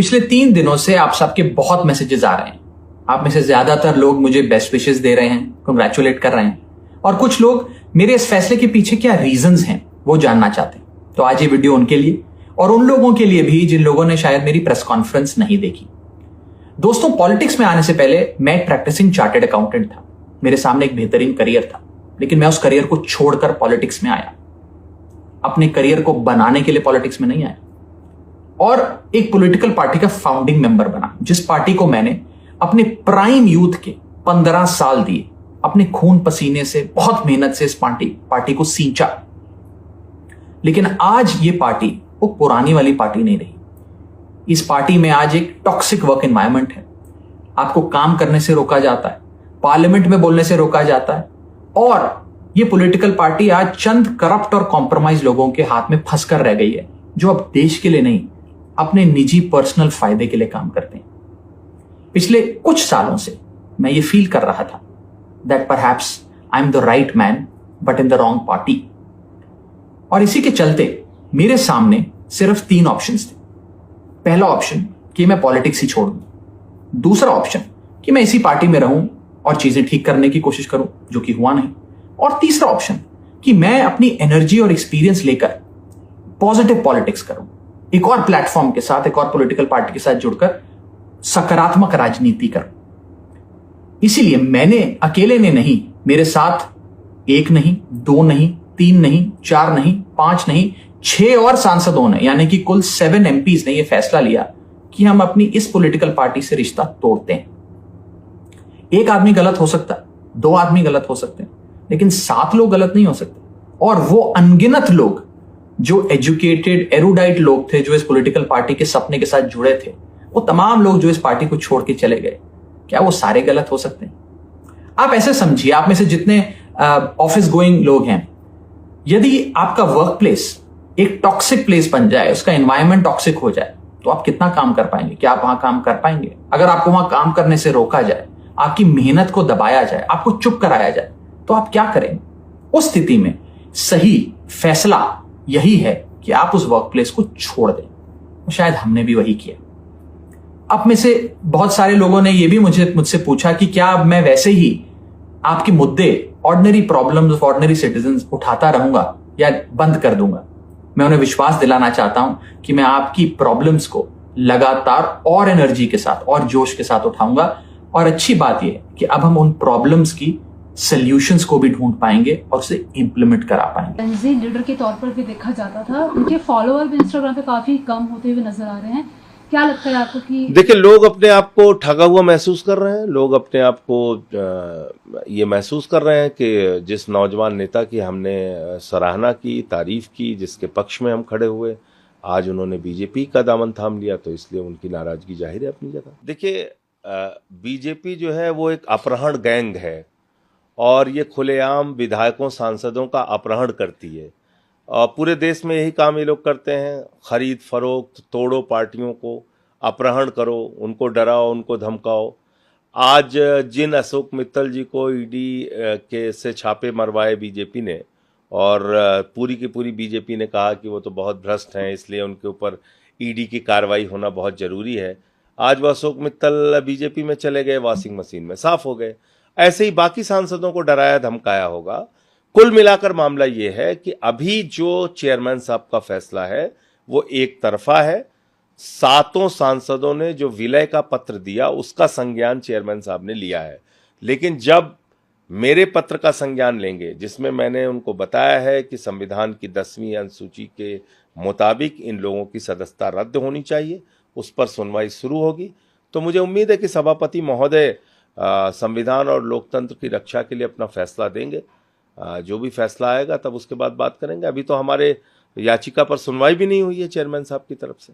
पिछले 3 दिनों से आप सबके बहुत मैसेजेस आ रहे हैं। आप में से ज्यादातर लोग मुझे बेस्ट विशेस दे रहे हैं, कंग्रेचुलेट कर रहे हैं, और कुछ लोग मेरे इस फैसले के पीछे क्या रीजंस हैं वो जानना चाहते हैं। तो आज ये वीडियो उनके लिए और उन लोगों के लिए भी जिन लोगों ने शायद मेरी प्रेस कॉन्फ्रेंस नहीं देखी। दोस्तों, पॉलिटिक्स में आने से पहले मैं एक प्रैक्टिसिंग चार्टर्ड अकाउंटेंट था। मेरे सामने एक बेहतरीन करियर था, लेकिन मैं उस करियर को छोड़कर पॉलिटिक्स में आया। अपने करियर को बनाने के लिए पॉलिटिक्स में नहीं आया, और एक पॉलिटिकल पार्टी का फाउंडिंग मेंबर बना, जिस पार्टी को मैंने अपने प्राइम यूथ के 15 साल दिए, अपने खून पसीने से, बहुत मेहनत से इस पार्टी को सींचा। लेकिन आज ये पार्टी वो पुरानी वाली पार्टी नहीं रही। इस पार्टी में आज एक टॉक्सिक वर्क एनवायरनमेंट है। आपको काम करने से रोका जाता है, पार्लियामेंट में बोलने से रोका जाता है, और ये पॉलिटिकल पार्टी आज चंद करप्ट और कॉम्प्रोमाइज लोगों के हाथ में फंसकर रह गई है, जो अब देश के लिए नहीं, अपने निजी पर्सनल फायदे के लिए काम करते हैं। पिछले कुछ सालों से मैं ये फील कर रहा था that perhaps I am the right man but in the wrong party. और इसी के चलते मेरे सामने सिर्फ 3 ऑप्शंस थे। पहला ऑप्शन कि मैं पॉलिटिक्स ही छोड़ दूं, दूसरा ऑप्शन कि मैं इसी पार्टी में रहूं और चीजें ठीक करने की कोशिश करूं, जो कि हुआ नहीं, और तीसरा ऑप्शन कि मैं अपनी एनर्जी और एक्सपीरियंस लेकर पॉजिटिव पॉलिटिक्स करूं, एक और प्लेटफॉर्म के साथ, एक और पॉलिटिकल पार्टी के साथ जुड़कर सकारात्मक राजनीति करूं। इसीलिए मैंने अकेले ने नहीं, मेरे साथ 1 नहीं, 2 नहीं, 3 नहीं, 4 नहीं, 5 नहीं, 6 और सांसदों ने, यानी कि कुल 7 MPs ने यह फैसला लिया कि हम अपनी इस पॉलिटिकल पार्टी से रिश्ता तोड़ते हैं। एक आदमी गलत हो सकता है, 2 आदमी गलत हो सकते हैं, लेकिन 7 लोग गलत नहीं हो सकते। और वो अनगिनत लोग जो एजुकेटेड एरुडाइट लोग थे, जो इस पॉलिटिकल पार्टी के सपने के साथ जुड़े थे, वो तमाम लोग जो इस पार्टी को छोड़ के चले गए, क्या वो सारे गलत हो सकते हैं? आप ऐसे समझिए, आप में से जितने ऑफिस गोइंग लोग हैं, यदि आपका वर्क प्लेस एक टॉक्सिक प्लेस बन जाए, उसका एनवायरनमेंट टॉक्सिक हो जाए, तो आप कितना काम कर पाएंगे? क्या आप वहां काम कर पाएंगे? अगर आपको वहां काम करने से रोका जाए, आपकी मेहनत को दबाया जाए, आपको चुप कराया जाए, तो आप क्या करेंगे? उस स्थिति में सही फैसला यही है कि आप उस वर्क प्लेस को छोड़ दें। शायद हमने भी वही किया। अब में से बहुत सारे लोगों ने यह भी मुझसे पूछा कि क्या मैं वैसे ही आपके मुद्दे, ordinary problems of ordinary citizens उठाता रहूंगा या बंद कर दूंगा? मैं उन्हें विश्वास दिलाना चाहता हूं कि मैं आपकी प्रॉब्लम्स को लगातार और एनर्जी के साथ और जोश के साथ उठाऊंगा। और अच्छी बात यह है कि अब हम उन प्रॉब्लम्स की सॉल्यूशंस को भी ढूंढ पाएंगे और उसे इंप्लीमेंट करा पाएंगे। लीडर के तौर पर भी देखा जाता था, उनके फॉलोअर भी इंस्टाग्राम पे काफी कम होते हुए नजर आ रहे हैं। क्या लगता है आपको कि देखिए, लोग अपने आप को ठगा हुआ महसूस कर रहे हैं। लोग अपने आप को ये महसूस कर रहे हैं कि जिस नौजवान नेता की हमने सराहना की, तारीफ की, जिसके पक्ष में हम खड़े हुए, आज उन्होंने बीजेपी का दामन थाम लिया, तो इसलिए उनकी नाराजगी जाहिर है अपनी जगह। देखिए, बीजेपी जो है वो एक अपहरण गैंग है, और ये खुलेआम विधायकों, सांसदों का अपहरण करती है। पूरे देश में यही काम ये लोग करते हैं। खरीद फरोख्त, तोड़ो पार्टियों को, अपहरण करो, उनको डराओ, उनको धमकाओ। आज जिन अशोक मित्तल जी को ईडी के से छापे मरवाए बीजेपी ने, और पूरी की पूरी बीजेपी ने कहा कि वो तो बहुत भ्रष्ट हैं, इसलिए उनके ऊपर ईडी की कार्रवाई होना बहुत जरूरी है। आज वो अशोक मित्तल बीजेपी में चले गए, वॉशिंग मशीन में साफ हो गए। ऐसे ही बाकी सांसदों को डराया धमकाया होगा। कुल मिलाकर मामला ये है कि अभी जो चेयरमैन साहब का फैसला है वो एक तरफा है। 7 सांसदों ने जो विलय का पत्र दिया, उसका संज्ञान चेयरमैन साहब ने लिया है। लेकिन जब मेरे पत्र का संज्ञान लेंगे, जिसमें मैंने उनको बताया है कि संविधान की 10वीं अनुसूची के मुताबिक इन लोगों की सदस्यता रद्द होनी चाहिए, उस पर सुनवाई शुरू होगी, तो मुझे उम्मीद है कि सभापति महोदय संविधान और लोकतंत्र की रक्षा के लिए अपना फैसला देंगे। जो भी फैसला आएगा तब उसके बाद बात करेंगे। अभी तो हमारे याचिका पर सुनवाई भी नहीं हुई है चेयरमैन साहब की तरफ से।